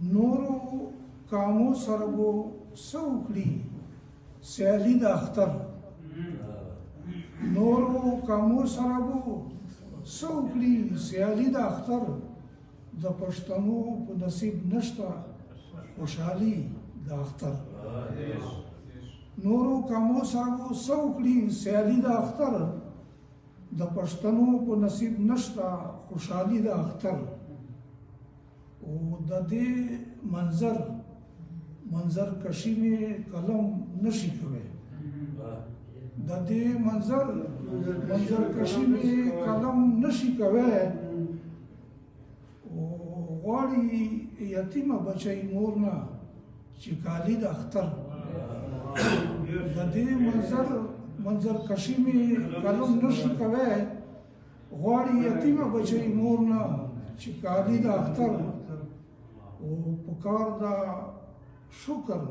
نورو کامو سره به څه وکړي سیالي د اختر نورو کامو سره به څه وکړي سیالي د اختر د پښتنو په نصیب نشته خوشحالي د اختر نورو کامو سره به څه وکړي سیالي د اختر د پښتنو په نصیب نشته خوشحالي د اختر او د دې منظر کشي مې قلم نشي کوي د دې منظر کشي مې قلم نشي کوي او غواړي یتیمه بچی مور نه چې کالي د اختر د دې منظر کشي مې قلم نشي کوي غواړي یتیمه بچی مور نه چې کالي د اختر او پکار دا شکر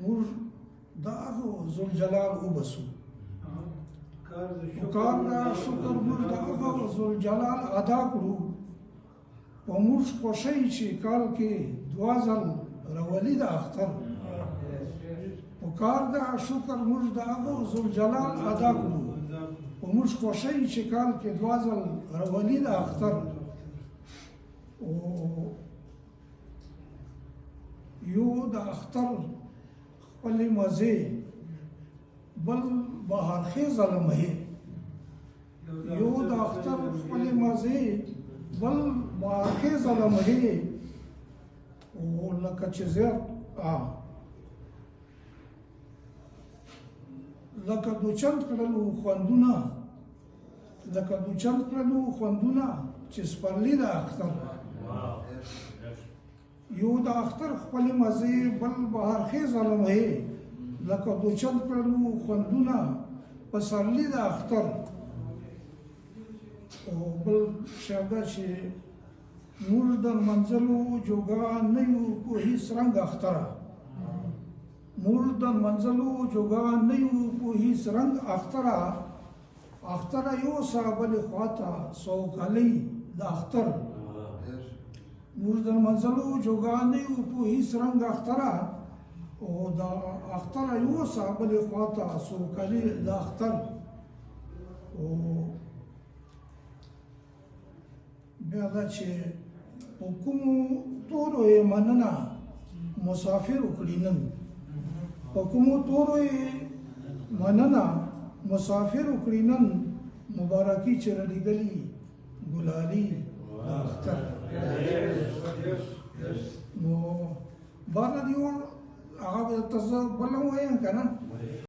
موږ د هغه ذوالجلال وبسو پکار دا شکر موږ د هغه ذوالجلال ادا کړو په موږ خوښۍ چې کال کې دوه ځل راولي د اختر پکار دا شکر موږ د هغه ذوالجلال ادا کړو په موږ خوښۍ چې کال کې دوه ځل راولي د اختر او یو د اختر خپلې مزې بل بهرخیزه لمحې یو د اختر خپلې مزې بل بهرخیزه لمحې او لکه چې زیات لکه دوچند کړلو خوندونه چې سپرلي د اختر یو د اختر خپلې مزې بل بهرخیزه لمحې لکه دوچند کړلو خوندونه پسرلي د اختر او بل شی دا چې موږ د منزلو جوګه نه یو په هېڅ رنګ اختره اختره یو سه بلې خواته سوکالۍ د اختر موږ د منزلو جوګه نه یو په هېڅ رنګ اختره او د اختره یو سه بلې خواته سوکالۍ د اختر او بیا دا چې په کومو تورو یې مننه مسافر وکړي نن په کومو تورو یې مننه مسافر وکړي نن مبارکي چې رالیږلي ګلالي د اختر نو بار دیو هغه ته زه بل وایم که نه